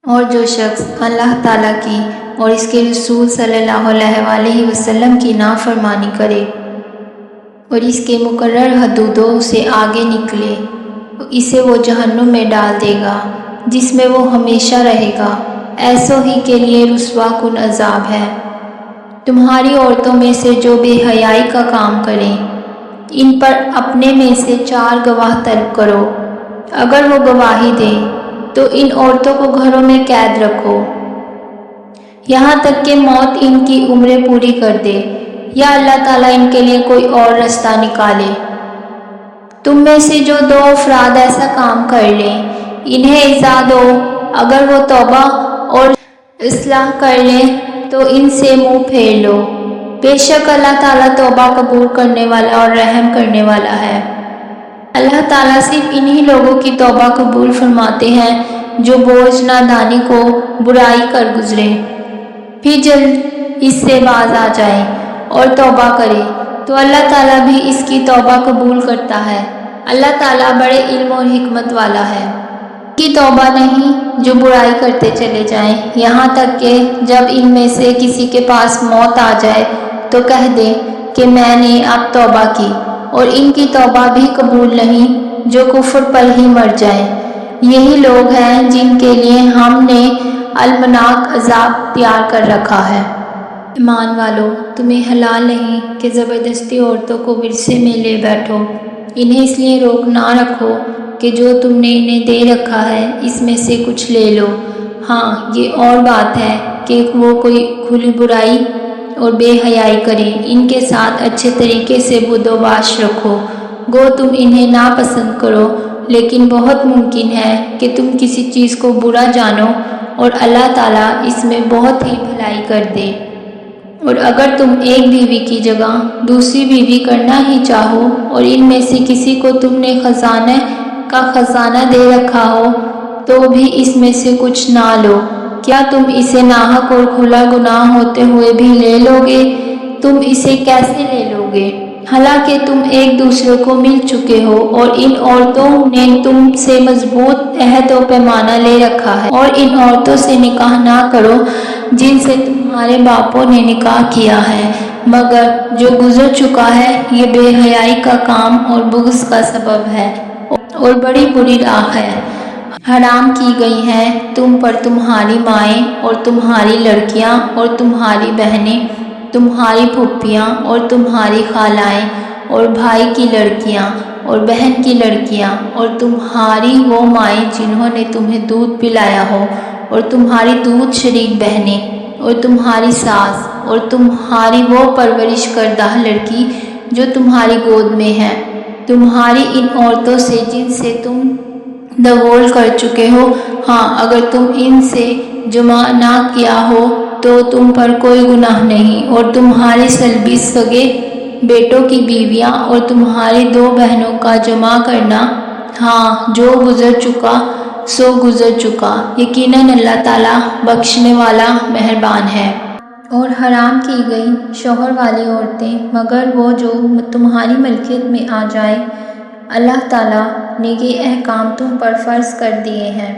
اور جو شخص اللہ تعالیٰ کی اور اس کے رسول صلی اللہ علیہ وسلم کی نافرمانی کرے اور اس کے مقرر حدودوں سے آگے نکلے تو اسے وہ جہنم میں ڈال دے گا جس میں وہ ہمیشہ رہے گا، ایسوں ہی کے لیے رسوا کن عذاب ہے۔ تمہاری عورتوں میں سے جو بے حیائی کا کام کریں ان پر اپنے میں سے 4 گواہ طلب کرو، اگر وہ گواہی دیں تو ان عورتوں کو گھروں میں قید رکھو یہاں تک کہ موت ان کی عمریں پوری کر دے یا اللہ تعالیٰ ان کے لیے کوئی اور رستہ نکالے۔ تم میں سے جو 2 افراد ایسا کام کر لیں انہیں ایذا دو، اگر وہ توبہ اور اصلاح کر لیں تو ان سے منہ پھیر لو، بے شک اللہ تعالیٰ توبہ قبول کرنے والا اور رحم کرنے والا ہے۔ اللہ تعالیٰ صرف انہی لوگوں کی توبہ قبول فرماتے ہیں جو بوجھ نادانی کو برائی کر گزرے پھر جلد اس سے باز آ جائے اور توبہ کرے تو اللہ تعالیٰ بھی اس کی توبہ قبول کرتا ہے۔ اللہ تعالیٰ بڑے علم اور حکمت والا ہے۔ کی توبہ نہیں جو برائی کرتے چلے جائیں یہاں تک کہ جب ان میں سے کسی کے پاس موت آ جائے تو کہہ دے کہ میں نے اب توبہ کی، اور ان کی توبہ بھی قبول نہیں جو کفر پر ہی مر جائیں۔ یہی لوگ ہیں جن کے لیے ہم نے المناک عذاب تیار کر رکھا ہے۔ ایمان والو، تمہیں حلال نہیں کہ زبردستی عورتوں کو ورثے میں لے بیٹھو، انہیں اس لیے روک نہ رکھو کہ جو تم نے انہیں دے رکھا ہے اس میں سے کچھ لے لو۔ ہاں، یہ اور بات ہے کہ وہ کوئی کھلی برائی اور بے حیائی کریں، ان کے ساتھ اچھے طریقے سے بد و باش رکھو، گو تم انہیں ناپسند کرو، لیکن بہت ممکن ہے کہ تم کسی چیز کو برا جانو اور اللہ تعالیٰ اس میں بہت ہی بھلائی کر دے۔ اور اگر تم ایک بیوی کی جگہ دوسری بیوی کرنا ہی چاہو اور ان میں سے کسی کو تم نے خزانہ کا خزانہ دے رکھا ہو تو بھی اس میں سے کچھ نہ لو، کیا تم اسے ناحق اور کھلا گناہ ہوتے ہوئے بھی لے لو گے؟ تم اسے کیسے لے لو گے؟ حالانکہ تم ایک دوسرے کو مل چکے ہو اور ان عورتوں نے تم سے مضبوط عہد و پیمانہ لے رکھا ہے، اور ان عورتوں سے نکاح نہ کرو جن سے تمہارے باپوں نے نکاح کیا ہے، مگر جو گزر چکا ہے، یہ بے حیائی کا کام اور بغض کا سبب ہے اور بڑی بری راہ ہے۔ حرام کی گئی ہیں تم پر تمہاری مائیں اور تمہاری لڑکیاں اور تمہاری بہنیں، تمہاری پھوپھیاں اور تمہاری خالائیں اور بھائی کی لڑکیاں اور بہن کی لڑکیاں اور تمہاری وہ مائیں جنہوں نے تمہیں دودھ پلایا ہو اور تمہاری دودھ شریک بہنیں اور تمہاری ساس اور تمہاری وہ پرورش کردہ لڑکی جو تمہاری گود میں ہے، تمہاری ان عورتوں سے جن سے تم دغول کر چکے ہو۔ ہاں، اگر تم ان سے جمع نہ کیا ہو تو تم پر کوئی گناہ نہیں، اور تمہارے صلبی سگے بیٹوں کی بیویاں اور تمہاری 2 بہنوں کا جمع کرنا، ہاں جو گزر چکا سو گزر چکا، یقیناً اللہ تعالیٰ بخشنے والا مہربان ہے۔ اور حرام کی گئی شوہر والی عورتیں مگر وہ جو تمہاری ملکیت میں آ جائیں، اللہ تعالیٰ نے یہ احکام تم پر فرض کر دیے ہیں،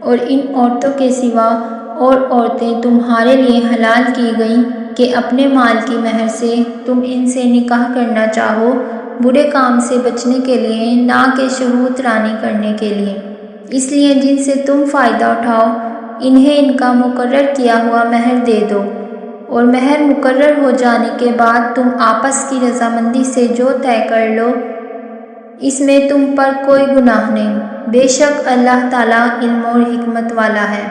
اور ان عورتوں کے سوا اور عورتیں تمہارے لیے حلال کی گئیں کہ اپنے مال کی مہر سے تم ان سے نکاح کرنا چاہو، برے کام سے بچنے کے لیے، نہ کہ شہوت رانی کرنے کے لیے، اس لیے جن سے تم فائدہ اٹھاؤ انہیں ان کا مقرر کیا ہوا مہر دے دو، اور مہر مقرر ہو جانے کے بعد تم آپس کی رضامندی سے جو طے کر لو اس میں تم پر کوئی گناہ نہیں، بے شک اللہ تعالیٰ علم اور حکمت والا ہے۔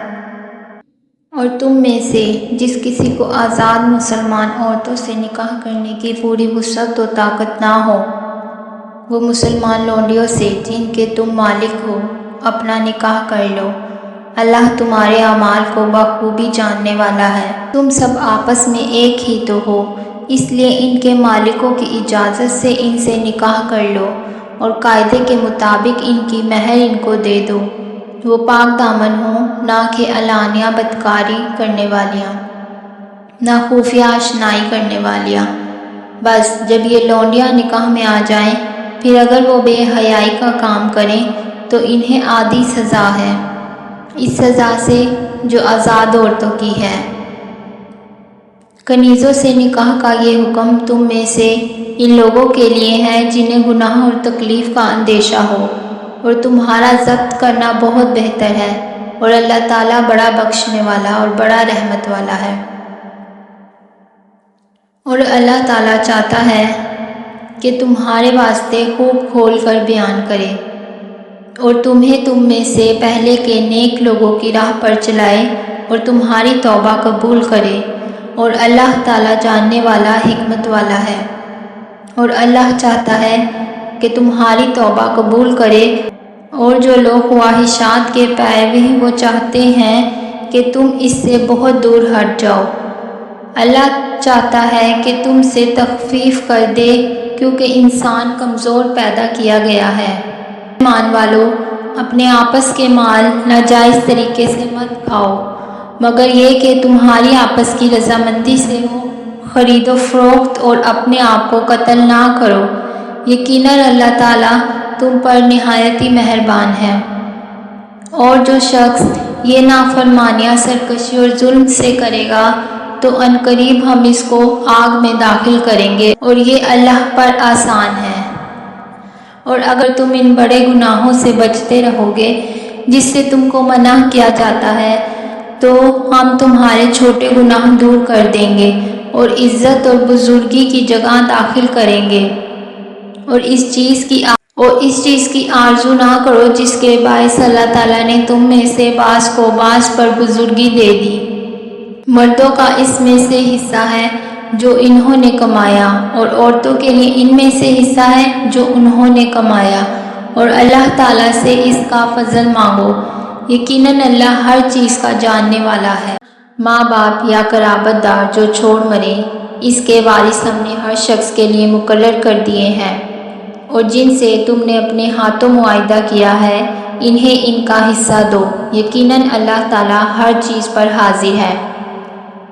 اور تم میں سے جس کسی کو آزاد مسلمان عورتوں سے نکاح کرنے کی پوری وسعت و طاقت نہ ہو، وہ مسلمان لونڈیوں سے جن کے تم مالک ہو اپنا نکاح کر لو، اللہ تمہارے اعمال کو بخوبی جاننے والا ہے۔ تم سب آپس میں ایک ہی تو ہو، اس لیے ان کے مالکوں کی اجازت سے ان سے نکاح کر لو، اور قاعدے کے مطابق ان کی مہر ان کو دے دو، وہ پاک دامن ہوں، نہ کہ علانیہ بدکاری کرنے والیاں، نہ خفیہ آشنائی کرنے والیاں۔ بس جب یہ لونڈیاں نکاح میں آ جائیں پھر اگر وہ بے حیائی کا کام کریں تو انہیں آدھی سزا ہے، اس سزا سے جو آزاد عورتوں کی ہے۔ کنیزوں سے نکاح کا یہ حکم تم میں سے ان لوگوں کے لیے ہے جنہیں گناہ اور تکلیف کا اندیشہ ہو، اور تمہارا ضبط کرنا بہت بہتر ہے، اور اللہ تعالیٰ بڑا بخشنے والا اور بڑا رحمت والا ہے۔ اور اللہ تعالیٰ چاہتا ہے کہ تمہارے واسطے خوب کھول کر بیان کرے اور تمہیں تم میں سے پہلے کے نیک لوگوں کی راہ پر چلائے اور تمہاری توبہ قبول کرے، اور اللہ تعالیٰ جاننے والا حکمت والا ہے۔ اور اللہ چاہتا ہے کہ تمہاری توبہ قبول کرے، اور جو لوگ خواہشات کے پیروی وہ چاہتے ہیں کہ تم اس سے بہت دور ہٹ جاؤ۔ اللہ چاہتا ہے کہ تم سے تخفیف کر دے کیونکہ انسان کمزور پیدا کیا گیا ہے۔ ایمان والو، اپنے آپس کے مال ناجائز طریقے سے مت کھاؤ، مگر یہ کہ تمہاری آپس کی رضامندی سے ہو۔ خرید و فروخت اور اپنے آپ کو قتل نہ کرو، یقیناً اللہ تعالیٰ تم پر نہایت ہی مہربان ہے۔ اور جو شخص یہ نافرمانیاں سرکشی اور ظلم سے کرے گا تو عنقریب ہم اس کو آگ میں داخل کریں گے، اور یہ اللہ پر آسان ہے۔ اور اگر تم ان بڑے گناہوں سے بچتے رہو گے جس سے تم کو منع کیا جاتا ہے تو ہم تمہارے چھوٹے گناہ دور کر دیں گے اور عزت اور بزرگی کی جگہ داخل کریں گے۔ اور اس چیز کی آرزو نہ کرو جس کے باعث اللہ تعالیٰ نے تم میں سے بعض کو بعض پر بزرگی دے دی۔ مردوں کا اس میں سے حصہ ہے جو انہوں نے کمایا، اور عورتوں کے لیے ان میں سے حصہ ہے جو انہوں نے کمایا، اور اللہ تعالیٰ سے اس کا فضل مانگو، یقیناً اللہ ہر چیز کا جاننے والا ہے۔ ماں باپ یا قرابت دار جو چھوڑ مرے، اس کے وارث ہم نے ہر شخص کے لیے مقرر کر دیے ہیں، اور جن سے تم نے اپنے ہاتھوں معاہدہ کیا ہے انہیں ان کا حصہ دو، یقیناً اللہ تعالیٰ ہر چیز پر حاضر ہے۔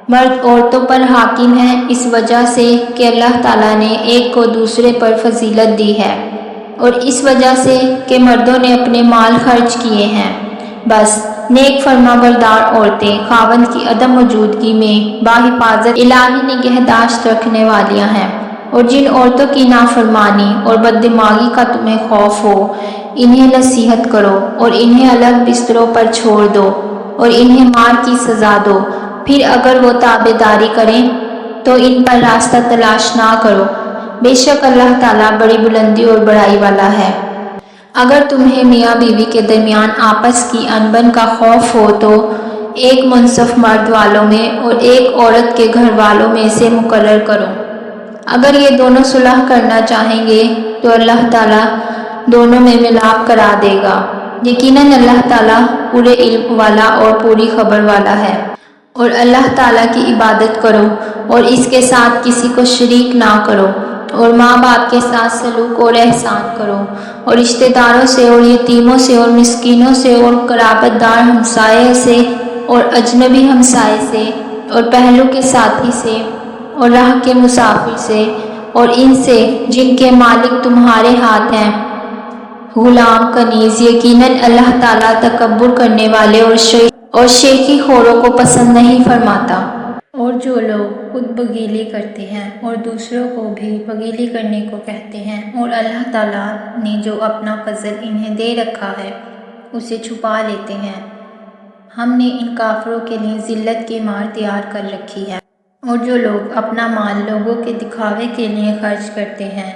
مرد عورتوں پر حاکم ہے اس وجہ سے کہ اللہ تعالیٰ نے ایک کو دوسرے پر فضیلت دی ہے، اور اس وجہ سے کہ مردوں نے اپنے مال خرچ کیے ہیں۔ بس نیک فرما بردار عورتیں خاوند کی عدم موجودگی میں باحفاظت الہی نگہداشت رکھنے والیاں ہیں، اور جن عورتوں کی نافرمانی اور بددماغی کا تمہیں خوف ہو انہیں نصیحت کرو اور انہیں الگ بستروں پر چھوڑ دو اور انہیں مار کی سزا دو، پھر اگر وہ تابعداری کریں تو ان پر راستہ تلاش نہ کرو، بے شک اللہ تعالیٰ بڑی بلندی اور بڑائی والا ہے۔ اگر تمہیں میاں بیوی کے درمیان آپس کی انبن کا خوف ہو تو ایک منصف مرد والوں میں اور ایک عورت کے گھر والوں میں سے مقرر کرو۔ اگر یہ دونوں صلح کرنا چاہیں گے تو اللہ تعالیٰ دونوں میں ملاپ کرا دے گا، یقیناً اللہ تعالیٰ پورے علم والا اور پوری خبر والا ہے۔ اور اللہ تعالیٰ کی عبادت کرو اور اس کے ساتھ کسی کو شریک نہ کرو، اور ماں باپ کے ساتھ سلوک اور احسان کرو، اور رشتہ داروں سے اور یتیموں سے اور مسکینوں سے اور قرابت دار ہمسائے سے اور اجنبی ہمسائے سے اور پہلو کے ساتھی سے اور راہ کے مسافر سے اور ان سے جن کے مالک تمہارے ہاتھ ہیں، غلام کنیز، یقیناً اللہ تعالیٰ تکبر کرنے والے اور شیخی خوروں کو پسند نہیں فرماتا۔ اور جو لوگ خود بغیلی کرتے ہیں اور دوسروں کو بھی بغیلی کرنے کو کہتے ہیں اور اللہ تعالیٰ نے جو اپنا فضل انہیں دے رکھا ہے اسے چھپا لیتے ہیں، ہم نے ان کافروں کے لیے ذلت کی مار تیار کر رکھی ہے۔ اور جو لوگ اپنا مال لوگوں کے دکھاوے کے لیے خرچ کرتے ہیں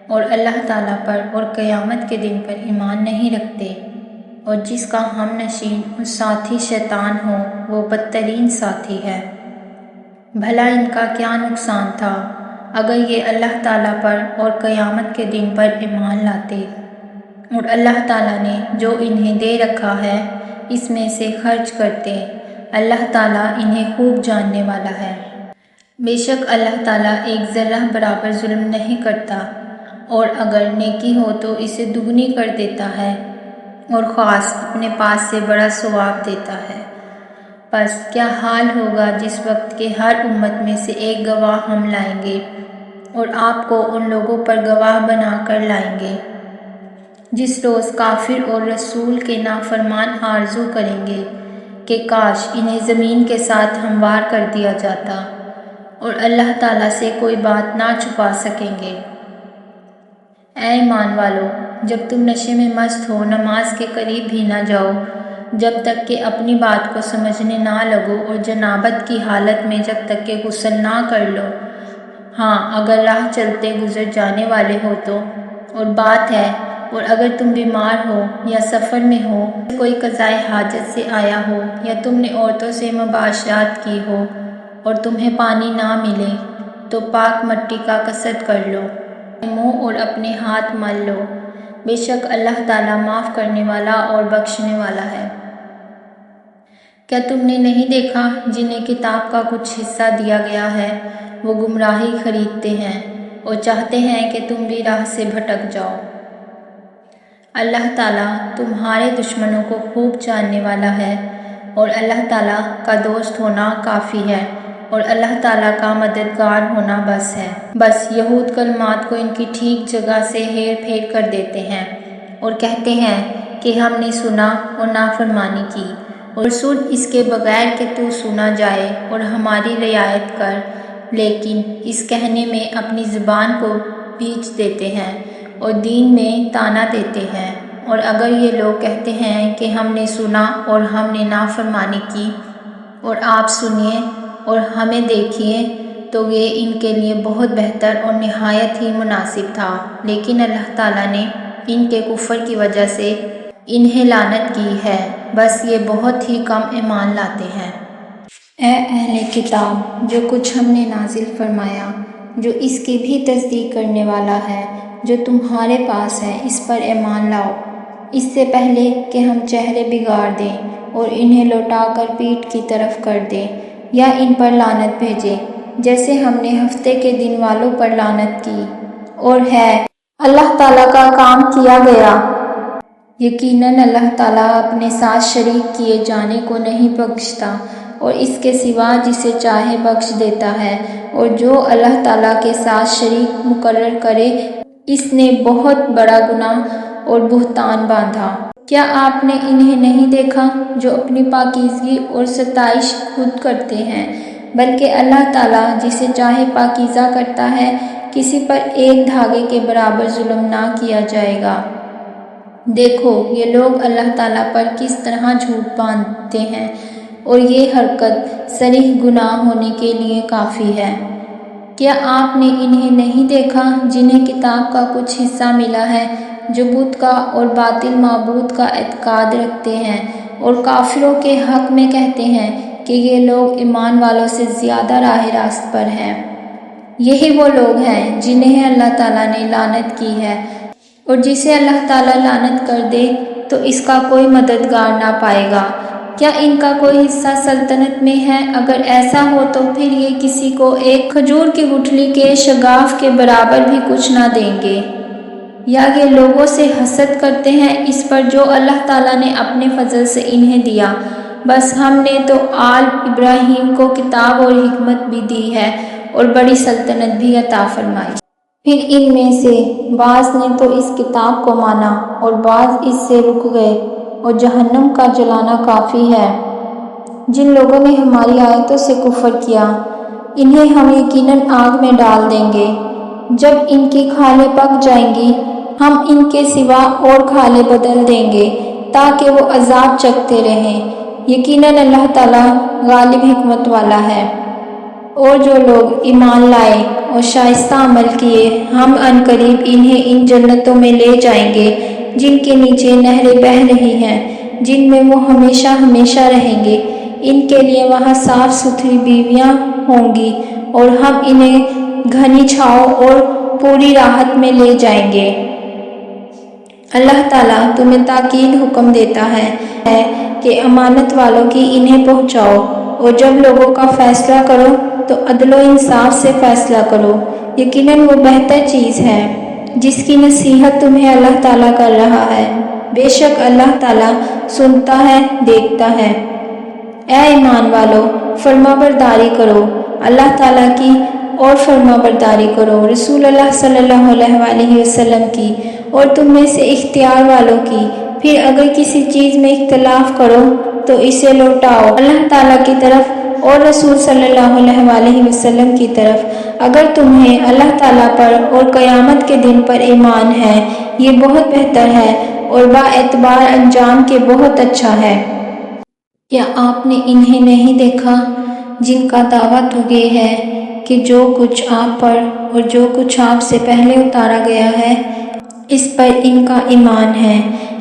اور اللہ تعالیٰ پر اور قیامت کے دن پر ایمان نہیں رکھتے، اور جس کا ہم نشین اور ساتھی شیطان ہو وہ بدترین ساتھی ہے، بھلا ان کا کیا نقصان تھا اگر یہ اللہ تعالیٰ پر اور قیامت کے دن پر ایمان لاتے اور اللہ تعالیٰ نے جو انہیں دے رکھا ہے اس میں سے خرچ کرتے، اللہ تعالیٰ انہیں خوب جاننے والا ہے۔ بے شک اللہ تعالیٰ ایک ذرہ برابر ظلم نہیں کرتا، اور اگر نیکی ہو تو اسے دگنی کر دیتا ہے اور خاص اپنے پاس سے بڑا ثواب دیتا ہے۔ پس کیا حال ہوگا جس وقت کہ ہر امت میں سے ایک گواہ ہم لائیں گے اور آپ کو ان لوگوں پر گواہ بنا کر لائیں گے جس روز کافر اور رسول کے نافرمان آرزو کریں گے کہ کاش انہیں زمین کے ساتھ ہموار کر دیا جاتا، اور اللہ تعالیٰ سے کوئی بات نہ چھپا سکیں گے۔ اے ایمان والو، جب تم نشے میں مست ہو نماز کے قریب بھی نہ جاؤ جب تک کہ اپنی بات کو سمجھنے نہ لگو، اور جنابت کی حالت میں جب تک کہ غسل نہ کر لو۔ ہاں، اگر راہ چلتے گزر جانے والے ہو تو اور بات ہے، اور اگر تم بیمار ہو یا سفر میں ہو، کوئی قضائے حاجت سے آیا ہو، یا تم نے عورتوں سے مباشرت کی ہو اور تمہیں پانی نہ ملے، تو پاک مٹی کا قصد کر لو، منہ اور اپنے ہاتھ مل لو، بے شک اللہ تعالیٰ معاف کرنے والا اور بخشنے والا ہے۔ کیا تم نے نہیں دیکھا جنہیں کتاب کا کچھ حصہ دیا گیا ہے، وہ گمراہی خریدتے ہیں اور چاہتے ہیں کہ تم بھی راہ سے بھٹک جاؤ۔ اللہ تعالیٰ تمہارے دشمنوں کو خوب جاننے والا ہے، اور اللہ تعالیٰ کا دوست ہونا کافی ہے، اور اللہ تعالیٰ کا مددگار ہونا بس ہے۔ بس یہود کلمات کو ان کی ٹھیک جگہ سے ہیر پھیر کر دیتے ہیں اور کہتے ہیں کہ ہم نے سنا اور نافرمانی کی، اور رسول اس کے بغیر کہ تو سنا جائے اور ہماری رعایت کر، لیکن اس کہنے میں اپنی زبان کو بیچ دیتے ہیں اور دین میں طعنہ دیتے ہیں۔ اور اگر یہ لوگ کہتے ہیں کہ ہم نے سنا اور ہم نے نافرمانی کی، اور آپ سنیے اور ہمیں دیکھیے، تو یہ ان کے لیے بہت بہتر اور نہایت ہی مناسب تھا، لیکن اللہ تعالیٰ نے ان کے کفر کی وجہ سے انہیں لعنت کی ہے، بس یہ بہت ہی کم ایمان لاتے ہیں۔ اے اہل کتاب، جو کچھ ہم نے نازل فرمایا، جو اس کی بھی تصدیق کرنے والا ہے جو تمہارے پاس ہے، اس پر ایمان لاؤ، اس سے پہلے کہ ہم چہرے بگاڑ دیں اور انہیں لوٹا کر پیٹھ کی طرف کر دیں، یا ان پر لعنت بھیجیں جیسے ہم نے ہفتے کے دن والوں پر لعنت کی، اور ہے اللہ تعالیٰ کا کام کیا گیا۔ یقیناً اللہ تعالیٰ اپنے ساتھ شریک کیے جانے کو نہیں بخشتا، اور اس کے سوا جسے چاہے بخش دیتا ہے، اور جو اللہ تعالیٰ کے ساتھ شریک مقرر کرے اس نے بہت بڑا گناہ اور بہتان باندھا۔ کیا آپ نے انہیں نہیں دیکھا جو اپنی پاکیزگی اور ستائش خود کرتے ہیں، بلکہ اللہ تعالیٰ جسے چاہے پاکیزہ کرتا ہے، کسی پر ایک دھاگے کے برابر ظلم نہ کیا جائے گا۔ دیکھو یہ لوگ اللہ تعالیٰ پر کس طرح جھوٹ باندھتے ہیں، اور یہ حرکت صریح گناہ ہونے کے لیے کافی ہے۔ کیا آپ نے انہیں نہیں دیکھا جنہیں کتاب کا کچھ حصہ ملا ہے، جو بت کا اور باطل معبود کا اعتقاد رکھتے ہیں، اور کافروں کے حق میں کہتے ہیں کہ یہ لوگ ایمان والوں سے زیادہ راہ راست پر ہیں؟ یہی وہ لوگ ہیں جنہیں اللہ تعالیٰ نے لعنت کی ہے، اور جسے اللہ تعالیٰ لعنت کر دے تو اس کا کوئی مددگار نہ پائے گا۔ کیا ان کا کوئی حصہ سلطنت میں ہے؟ اگر ایسا ہو تو پھر یہ کسی کو ایک کھجور کی گٹھلی کے شگاف کے برابر بھی کچھ نہ دیں گے۔ یا یہ لوگوں سے حسد کرتے ہیں اس پر جو اللہ تعالیٰ نے اپنے فضل سے انہیں دیا، بس ہم نے تو آل ابراہیم کو کتاب اور حکمت بھی دی ہے اور بڑی سلطنت بھی عطا فرمائی۔ پھر ان میں سے بعض نے تو اس کتاب کو مانا اور بعض اس سے رک گئے، اور جہنم کا جلانا کافی ہے۔ جن لوگوں نے ہماری آیتوں سے کفر کیا، انہیں ہم یقیناً آگ میں ڈال دیں گے۔ جب ان کی کھالیں پک جائیں گی، ہم ان کے سوا اور کھالیں بدل دیں گے تاکہ وہ عذاب چکھتے رہیں۔ یقیناً اللہ تعالیٰ غالب حکمت والا ہے۔ اور جو لوگ ایمان لائے اور شائستہ عمل کیے، ہم عنقریب انہیں ان جنتوں میں لے جائیں گے جن کے نیچے نہریں بہہ رہی ہیں، جن میں وہ ہمیشہ ہمیشہ رہیں گے۔ ان کے لیے وہاں صاف ستھری بیویاں ہوں گی، اور ہم انہیں گھنی چھاؤں اور پوری راحت میں لے جائیں گے۔ اللہ تعالیٰ تمہیں تاکید حکم دیتا ہے کہ امانت والوں کی انہیں پہنچاؤ، اور جب لوگوں کا فیصلہ کرو تو عدل و انصاف سے فیصلہ کرو۔ یقیناً وہ بہتر چیز ہے جس کی نصیحت تمہیں اللہ تعالیٰ کر رہا ہے، بے شک اللہ تعالیٰ سنتا ہے، دیکھتا ہے۔ اے ایمان والو، فرما برداری کرو اللہ تعالیٰ کی، اور فرما برداری کرو رسول اللہ صلی اللہ علیہ وسلم کی، اور تم میں سے اختیار والوں کی۔ پھر اگر کسی چیز میں اختلاف کرو تو اسے لوٹاؤ اللہ تعالیٰ کی طرف اور رسول صلی اللہ علیہ وسلم کی طرف۔ اگر تمہیں اللہ تعالیٰ پر اور قیامت کے دن پر ایمان ہے یہ بہت بہتر ہے اور با اعتبار انجام کے بہت اچھا ہے۔ کیا آپ نے انہیں نہیں دیکھا جن کا دعویٰ تو یہ ہے کہ جو کچھ آپ پر اور جو کچھ آپ سے پہلے اتارا گیا ہے اس پر ان کا ایمان ہے،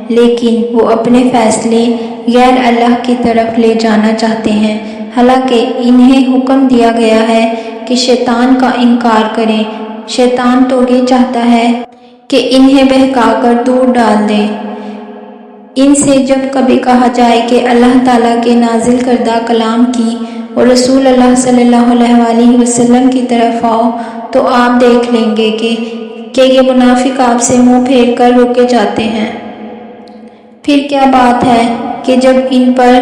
لیکن وہ اپنے فیصلے غیر اللہ کی طرف لے جانا چاہتے ہیں، حالانکہ انہیں حکم دیا گیا ہے کہ شیطان کا انکار کریں۔ شیطان تو یہ چاہتا ہے کہ انہیں بہکا کر دور ڈال دے۔ ان سے جب کبھی کہا جائے کہ اللہ تعالیٰ کے نازل کردہ کلام کی اور رسول اللہ صلی اللہ علیہ وسلم کی طرف آؤ تو آپ دیکھ لیں گے کہ یہ منافق آپ سے منہ پھیر کر روکے جاتے ہیں۔ پھر کیا بات ہے کہ جب ان پر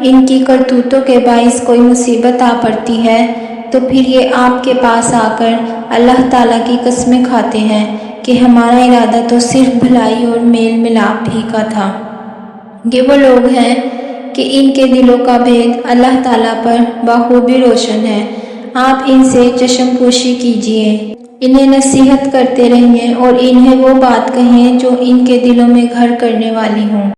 ان کی کرتوتوں کے باعث کوئی مصیبت آ پڑتی ہے تو پھر یہ آپ کے پاس آ کر اللہ تعالیٰ کی قسمیں کھاتے ہیں کہ ہمارا ارادہ تو صرف بھلائی اور میل ملاپ ہی کا تھا۔ یہ وہ لوگ ہیں کہ ان کے دلوں کا بھید اللہ تعالیٰ پر بخوبی روشن ہے۔ آپ ان سے چشم پوشی کیجیے، انہیں نصیحت کرتے رہیں اور انہیں وہ بات کہیں جو ان کے دلوں میں گھر کرنے والی ہوں۔